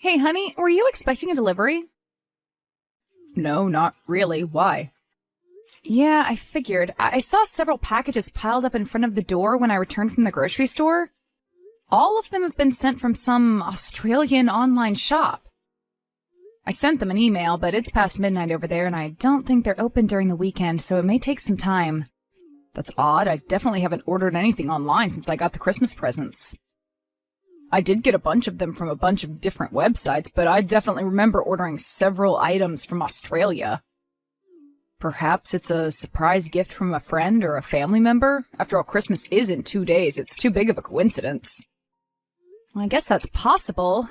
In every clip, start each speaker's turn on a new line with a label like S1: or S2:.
S1: Hey, honey, were you expecting a delivery?
S2: No, not really. Why?
S1: Yeah, I figured. I saw several packages piled up in front of the door when I returned from the grocery store. All of them have been sent from some Australian online shop. I sent them an email, but it's past midnight over there, and I don't think they're open during the weekend, so it may take some time.
S2: That's odd. I definitely haven't ordered anything online since I got the Christmas presents. I did get a bunch of them from a bunch of different websites, but I definitely remember ordering several items from Australia. Perhaps it's a surprise gift from a friend or a family member? After all, Christmas is in 2 days. It's too big of a coincidence.
S1: Well, I guess that's possible.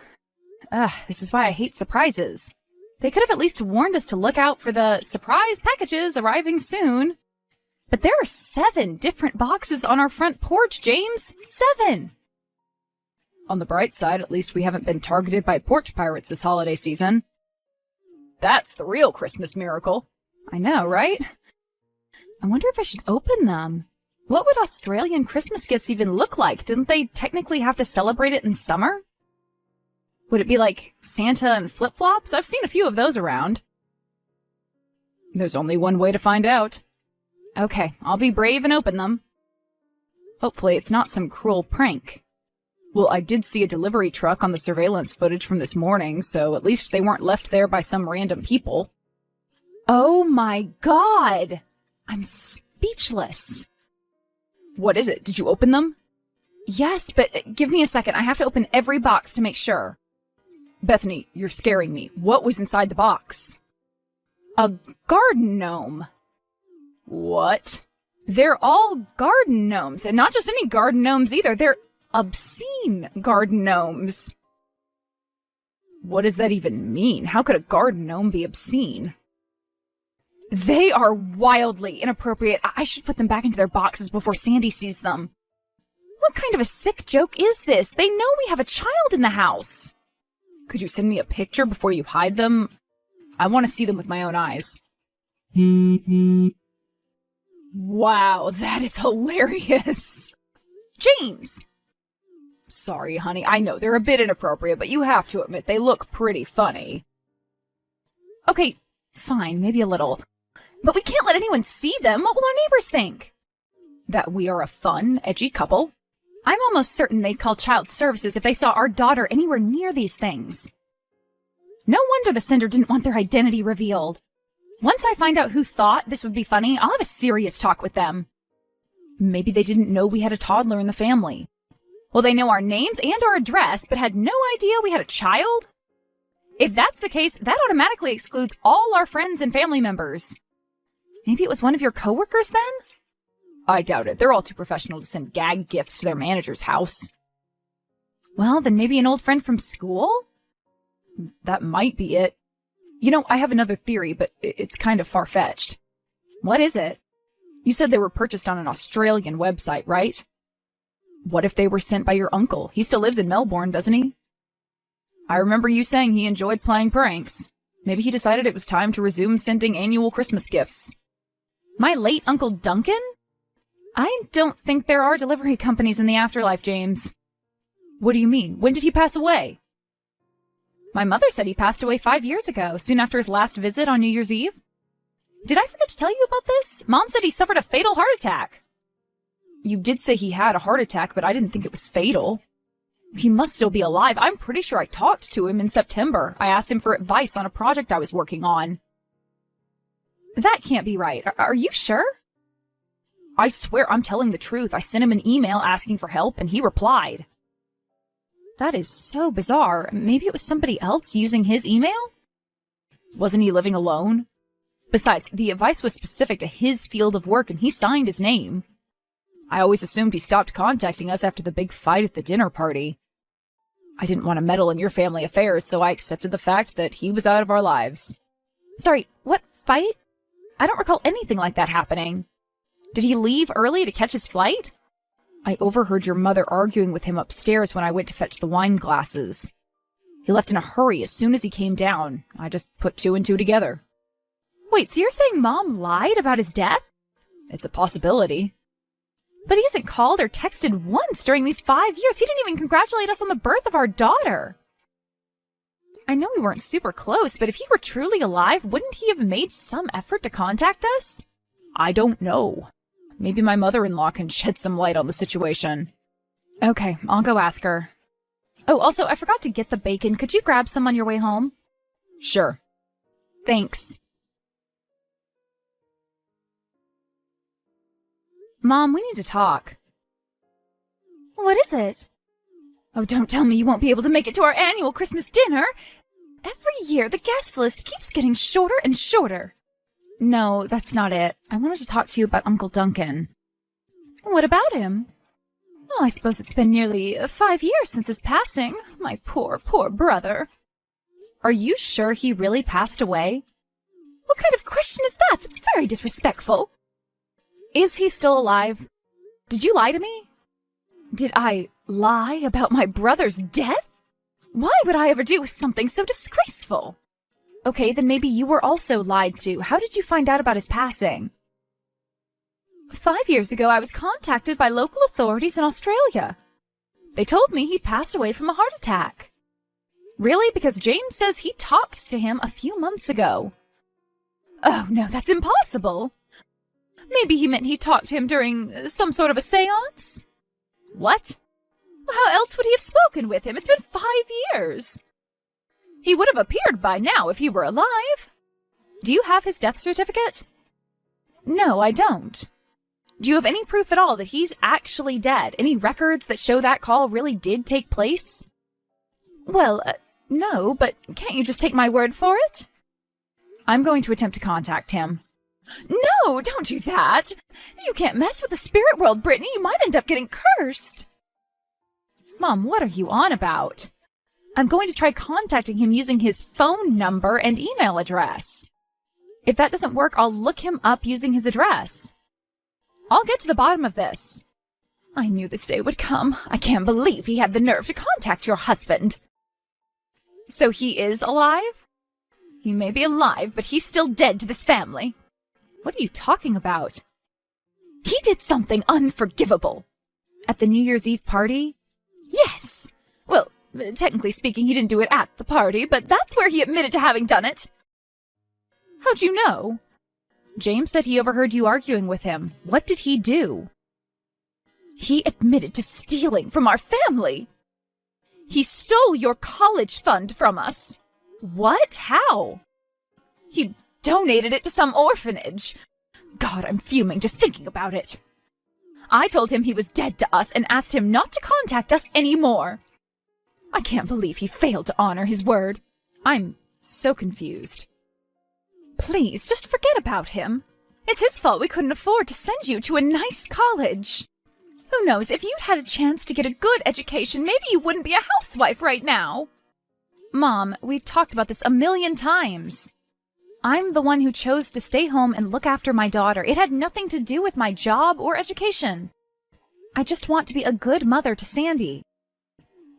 S1: This is why I hate surprises. They could have at least warned us to look out for the surprise packages arriving soon. But there are 7 different boxes on our front porch, James. 7!
S2: On the bright side, at least we haven't been targeted by porch pirates this holiday season. That's the real Christmas miracle.
S1: I know, right? I wonder if I should open them. What would Australian Christmas gifts even look like? Didn't they technically have to celebrate it in summer? Would it be like Santa and flip-flops? I've seen a few of those around.
S2: There's only one way to find out.
S1: Okay, I'll be brave and open them. Hopefully it's not some cruel prank.
S2: Well, I did see a delivery truck on the surveillance footage from this morning, so at least they weren't left there by some random people.
S1: Oh my God! I'm speechless.
S2: What is it? Did you open them?
S1: Yes, but give me a second. I have to open every box to make sure.
S2: Bethany, you're scaring me. What was inside the box?
S1: A garden gnome.
S2: What?
S1: They're all garden gnomes, and not just any garden gnomes either. They're obscene garden gnomes.
S2: What does that even mean? How could a garden gnome be obscene?
S1: They are wildly inappropriate. I should put them back into their boxes before Sandy sees them. What kind of a sick joke is this? They know we have a child in the house.
S2: Could you send me a picture before you hide them? I want to see them with my own eyes.
S1: Wow, that is hilarious. James!
S2: Sorry, honey. I know they're a bit inappropriate, but you have to admit they look pretty funny.
S1: Okay, fine, maybe a little. But we can't let anyone see them. What will our neighbors think?
S2: That we are a fun, edgy couple.
S1: I'm almost certain they'd call child services if they saw our daughter anywhere near these things. No wonder the sender didn't want their identity revealed. Once I find out who thought this would be funny, I'll have a serious talk with them.
S2: Maybe they didn't know we had a toddler in the family.
S1: Well, they know our names and our address, but had no idea we had a child? If that's the case, that automatically excludes all our friends and family members. Maybe it was one of your coworkers then?
S2: I doubt it. They're all too professional to send gag gifts to their manager's house.
S1: Well, then maybe an old friend from school?
S2: That might be it. You know, I have another theory, but it's kind of far-fetched.
S1: What is it?
S2: You said they were purchased on an Australian website, right? What if they were sent by your uncle? He still lives in Melbourne, doesn't he? I remember you saying he enjoyed playing pranks. Maybe he decided it was time to resume sending annual Christmas gifts.
S1: My late Uncle Duncan? I don't think there are delivery companies in the afterlife, James.
S2: What do you mean? When did he pass away?
S1: My mother said he passed away 5 years ago, soon after his last visit on New Year's Eve. Did I forget to tell you about this? Mom said he suffered a fatal heart attack.
S2: You did say he had a heart attack, but I didn't think it was fatal.
S1: He must still be alive. I'm pretty sure I talked to him in September. I asked him for advice on a project I was working on. That can't be right. Are you sure?
S2: I swear I'm telling the truth. I sent him an email asking for help, and he replied.
S1: That is so bizarre. Maybe it was somebody else using his email?
S2: Wasn't he living alone?
S1: Besides, the advice was specific to his field of work, and he signed his name.
S2: I always assumed he stopped contacting us after the big fight at the dinner party. I didn't want to meddle in your family affairs, so I accepted the fact that he was out of our lives.
S1: Sorry, what fight? I don't recall anything like that happening. Did he leave early to catch his flight?
S2: I overheard your mother arguing with him upstairs when I went to fetch the wine glasses. He left in a hurry as soon as he came down. I just put 2 and 2 together.
S1: Wait, so you're saying Mom lied about his death?
S2: It's a possibility.
S1: But he hasn't called or texted once during these 5 years. He didn't even congratulate us on the birth of our daughter. I know we weren't super close, but if he were truly alive, wouldn't he have made some effort to contact us?
S2: I don't know. Maybe my mother-in-law can shed some light on the situation.
S1: Okay, I'll go ask her. Oh, also, I forgot to get the bacon. Could you grab some on your way home?
S2: Sure.
S1: Thanks. Mom, we need to talk. What is it? Oh, don't tell me you won't be able to make it to our annual Christmas dinner. Every year, the guest list keeps getting shorter and shorter. No, that's not it. I wanted to talk to you about Uncle Duncan. What about him? Oh, I suppose it's been nearly 5 years since his passing. My poor, poor brother. Are you sure he really passed away? What kind of question is that? That's very disrespectful. Is he still alive? Did you lie to me? Did I lie about my brother's death? Why would I ever do something so disgraceful? Okay, then maybe you were also lied to. How did you find out about his passing? 5 years ago, I was contacted by local authorities in Australia. They told me he passed away from a heart attack. Really? Because James says he talked to him a few months ago. Oh, no, that's impossible. Maybe he meant he talked to him during some sort of a seance? What? How else would he have spoken with him? It's been 5 years. He would have appeared by now if he were alive. Do you have his death certificate? No, I don't. Do you have any proof at all that he's actually dead? Any records that show that call really did take place? Well, no, but can't you just take my word for it? I'm going to attempt to contact him. No, don't do that. You can't mess with the spirit world, Brittany. You might end up getting cursed. Mom, what are you on about? I'm going to try contacting him using his phone number and email address. If that doesn't work, I'll look him up using his address. I'll get to the bottom of this. I knew this day would come. I can't believe he had the nerve to contact your husband. So he is alive? He may be alive, but he's still dead to this family. What are you talking about? He did something unforgivable. At the New Year's Eve party? Yes. Well, technically speaking, he didn't do it at the party, but that's where he admitted to having done it. How'd you know? James said he overheard you arguing with him. What did he do? He admitted to stealing from our family. He stole your college fund from us. What? How? He donated it to some orphanage. God, I'm fuming just thinking about it. I told him he was dead to us and asked him not to contact us anymore. I can't believe he failed to honor his word. I'm so confused. Please, just forget about him. It's his fault we couldn't afford to send you to a nice college. Who knows, if you'd had a chance to get a good education, maybe you wouldn't be a housewife right now. Mom, we've talked about this a million times. I'm the one who chose to stay home and look after my daughter. It had nothing to do with my job or education. I just want to be a good mother to Sandy.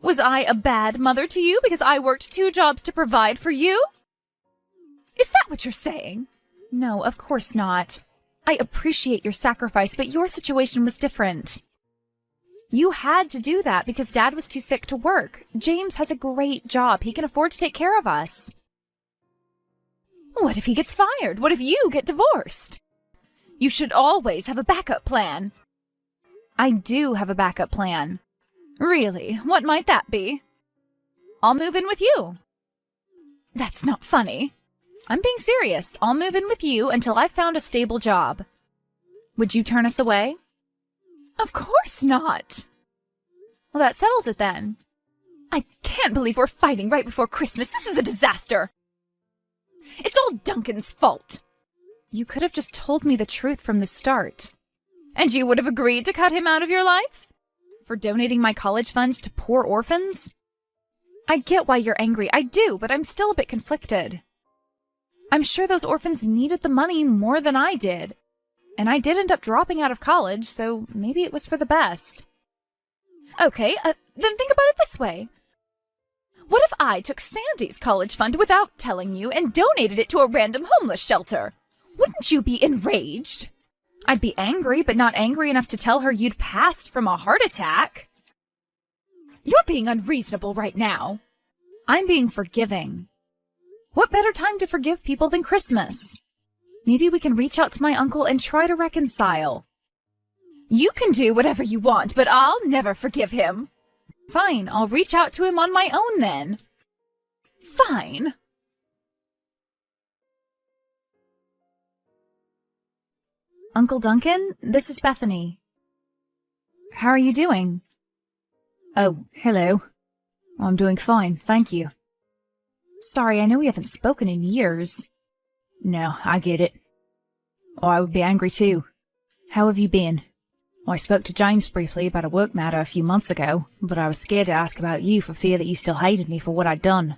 S1: Was I a bad mother to you because I worked 2 jobs to provide for you? Is that what you're saying? No, of course not. I appreciate your sacrifice, but your situation was different. You had to do that because Dad was too sick to work. James has a great job. He can afford to take care of us. What if he gets fired? What if you get divorced? You should always have a backup plan. I do have a backup plan. Really? What might that be? I'll move in with you. That's not funny. I'm being serious. I'll move in with you until I've found a stable job. Would you turn us away? Of course not. Well, that settles it then. I can't believe we're fighting right before Christmas. This is a disaster. It's all Duncan's fault. You could have just told me the truth from the start. And you would have agreed to cut him out of your life? For donating my college fund to poor orphans? I get why you're angry. I do, but I'm still a bit conflicted. I'm sure those orphans needed the money more than I did. And I did end up dropping out of college, so maybe it was for the best. Okay, then think about it this way. What if I took Sandy's college fund without telling you and donated it to a random homeless shelter? Wouldn't you be enraged? I'd be angry, but not angry enough to tell her you'd passed from a heart attack. You're being unreasonable right now. I'm being forgiving. What better time to forgive people than Christmas? Maybe we can reach out to my uncle and try to reconcile. You can do whatever you want, but I'll never forgive him. Fine, I'll reach out to him on my own then. Fine. Uncle Duncan, this is Bethany. How are you doing? Oh, hello. I'm doing fine, thank you. Sorry, I know we haven't spoken in years. No, I get it. Oh, I would be angry too. How have you been? I spoke to James briefly about a work matter a few months ago, but I was scared to ask about you for fear that you still hated me for what I'd done.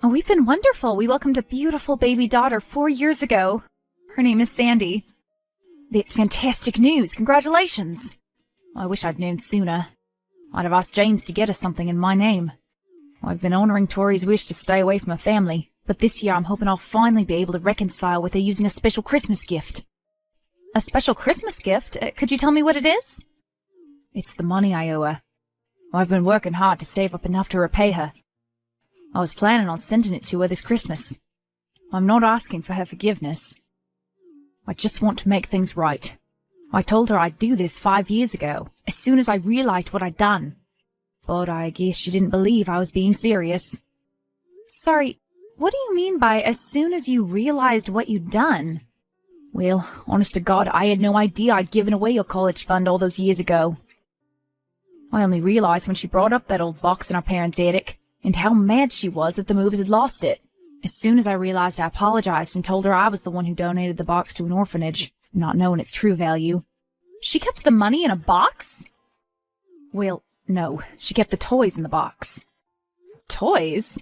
S1: Oh, we've been wonderful. We welcomed a beautiful baby daughter 4 years ago. Her name is Sandy. That's fantastic news. Congratulations. I wish I'd known sooner. I'd have asked James to get us something in my name. I've been honouring Tori's wish to stay away from her family, but this year I'm hoping I'll finally be able to reconcile with her using a special Christmas gift. A special Christmas gift? Could you tell me what it is? It's the money I owe her. I've been working hard to save up enough to repay her. I was planning on sending it to her this Christmas. I'm not asking for her forgiveness. I just want to make things right. I told her I'd do this 5 years ago, as soon as I realized what I'd done. But I guess she didn't believe I was being serious. Sorry, what do you mean by as soon as you realized what you'd done? Well, honest to God, I had no idea I'd given away your college fund all those years ago. I only realized when she brought up that old box in our parents' attic, and how mad she was that the movers had lost it. As soon as I realized, I apologized and told her I was the one who donated the box to an orphanage, not knowing its true value. She kept the money in a box? Well, no, she kept the toys in the box. Toys?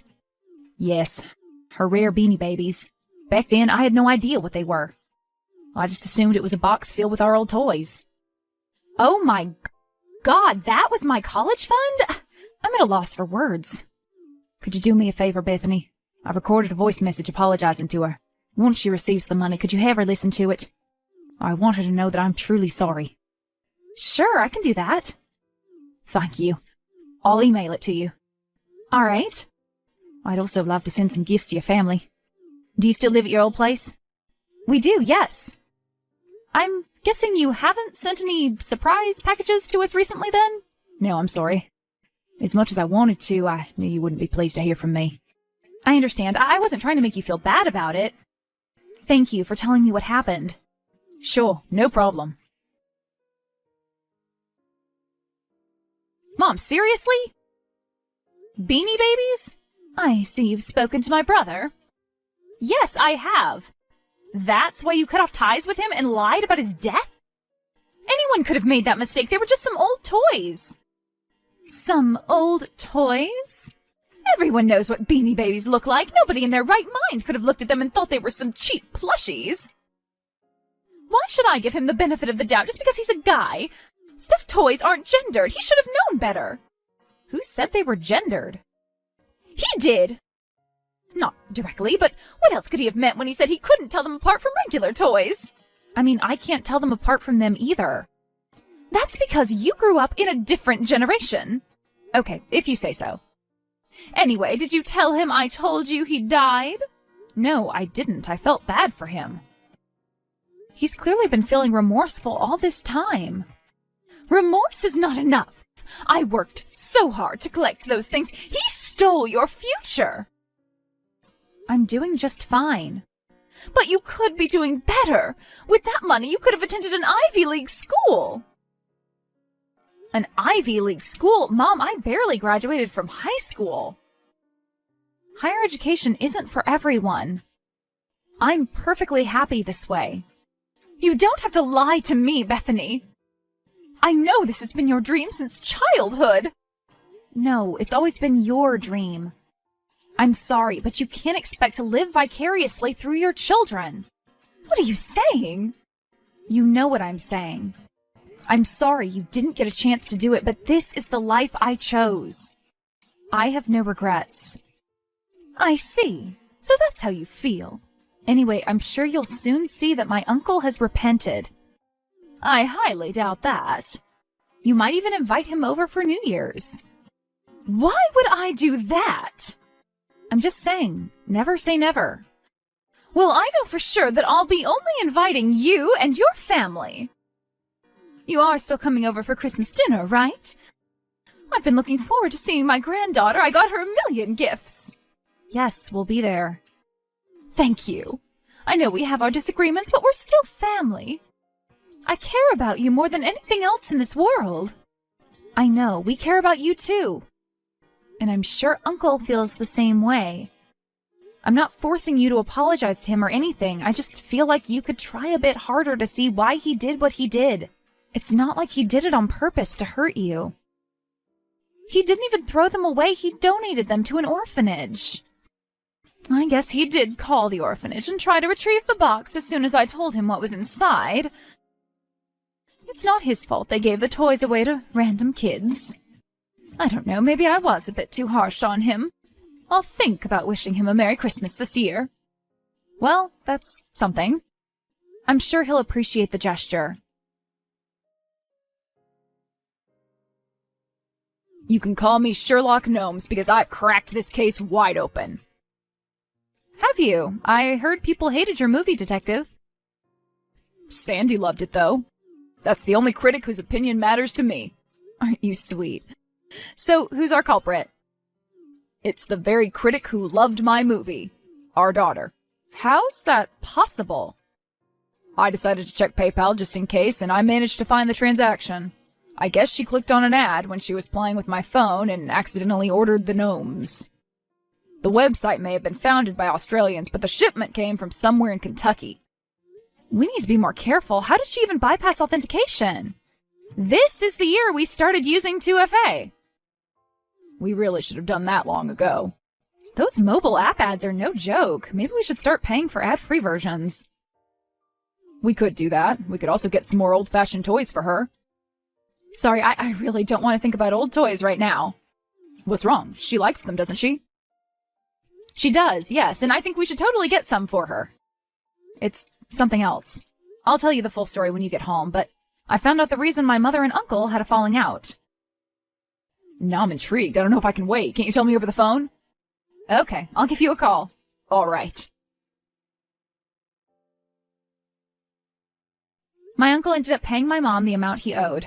S1: Yes, her rare Beanie Babies. Back then, I had no idea what they were. I just assumed it was a box filled with our old toys. Oh my God, that was my college fund? I'm at a loss for words. Could you do me a favor, Bethany? I've recorded a voice message apologizing to her. Once she receives the money, could you have her listen to it? I want her to know that I'm truly sorry. Sure, I can do that. Thank you. I'll email it to you. All right. I'd also love to send some gifts to your family. Do you still live at your old place? We do, yes. I'm guessing you haven't sent any surprise packages to us recently, then? No, I'm sorry. As much as I wanted to, I knew you wouldn't be pleased to hear from me. I understand. I wasn't trying to make you feel bad about it. Thank you for telling me what happened. Sure, no problem. Mom, seriously? Beanie Babies? I see you've spoken to my brother. Yes, I have. That's why you cut off ties with him and lied about his death? Anyone could have made that mistake. They were just some old toys. Some old toys? Everyone knows what Beanie Babies look like. Nobody in their right mind could have looked at them and thought they were some cheap plushies. Why should I give him the benefit of the doubt just because he's a guy? Stuffed toys aren't gendered. He should have known better. Who said they were gendered? He did! Not directly, but what else could he have meant when he said he couldn't tell them apart from regular toys? I mean, I can't tell them apart from them either. That's because you grew up in a different generation. Okay, if you say so. Anyway, did you tell him I told you he died? No, I didn't. I felt bad for him. He's clearly been feeling remorseful all this time. Remorse is not enough. I worked so hard to collect those things. He stole your future. I'm doing just fine. But you could be doing better. With that money, you could have attended an Ivy League school. An Ivy League school? Mom, I barely graduated from high school. Higher education isn't for everyone. I'm perfectly happy this way. You don't have to lie to me, Bethany. I know this has been your dream since childhood. No, it's always been your dream. I'm sorry, but you can't expect to live vicariously through your children. What are you saying? You know what I'm saying. I'm sorry you didn't get a chance to do it, but this is the life I chose. I have no regrets. I see. So that's how you feel. Anyway, I'm sure you'll soon see that my uncle has repented. I highly doubt that. You might even invite him over for New Year's. Why would I do that? I'm just saying, never say never. Well, I know for sure that I'll be only inviting you and your family. You are still coming over for Christmas dinner, right? I've been looking forward to seeing my granddaughter. I got her a million gifts. Yes, we'll be there. Thank you. I know we have our disagreements, but we're still family. I care about you more than anything else in this world. I know, we care about you too. And I'm sure Uncle feels the same way. I'm not forcing you to apologize to him or anything. I just feel like you could try a bit harder to see why he did what he did. It's not like he did it on purpose to hurt you. He didn't even throw them away. He donated them to an orphanage. I guess he did call the orphanage and try to retrieve the box as soon as I told him what was inside. It's not his fault they gave the toys away to random kids. I don't know, maybe I was a bit too harsh on him. I'll think about wishing him a Merry Christmas this year. Well, that's something. I'm sure he'll appreciate the gesture.
S2: You can call me Sherlock Gnomes because I've cracked this case wide open.
S1: Have you? I heard people hated your movie, Detective.
S2: Sandy loved it, though. That's the only critic whose opinion matters to me.
S1: Aren't you sweet? So, who's our culprit?
S2: It's the very critic who loved my movie. Our daughter.
S1: How's that possible?
S2: I decided to check PayPal just in case, and I managed to find the transaction. I guess she clicked on an ad when she was playing with my phone and accidentally ordered the gnomes. The website may have been founded by Australians, but the shipment came from somewhere in Kentucky.
S1: We need to be more careful. How did she even bypass authentication? This is the year we started using 2FA.
S2: We really should have done that long ago.
S1: Those mobile app ads are no joke. Maybe we should start paying for ad-free versions.
S2: We could do that. We could also get some more old-fashioned toys for her.
S1: Sorry, I really don't want to think about old toys right now.
S2: What's wrong? She likes them, doesn't she?
S1: She does, yes, and I think we should totally get some for her. It's something else. I'll tell you the full story when you get home, but I found out the reason my mother and uncle had a falling out.
S2: Now I'm intrigued. I don't know if I can wait. Can't you tell me over the phone?
S1: Okay, I'll give you a call.
S2: All right.
S1: My uncle ended up paying my mom the amount he owed.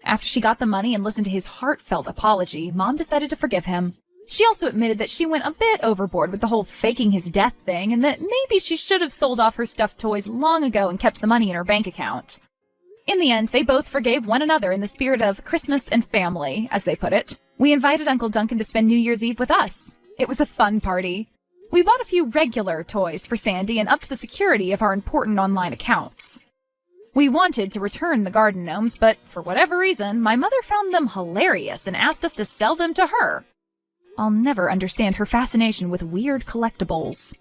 S1: After she got the money and listened to his heartfelt apology, Mom decided to forgive him. She also admitted that she went a bit overboard with the whole faking his death thing and that maybe she should have sold off her stuffed toys long ago and kept the money in her bank account. In the end, they both forgave one another in the spirit of Christmas and family, as they put it. We invited Uncle Duncan to spend New Year's Eve with us. It was a fun party. We bought a few regular toys for Sandy and upped the security of our important online accounts. We wanted to return the garden gnomes, but for whatever reason, my mother found them hilarious and asked us to sell them to her. I'll never understand her fascination with weird collectibles.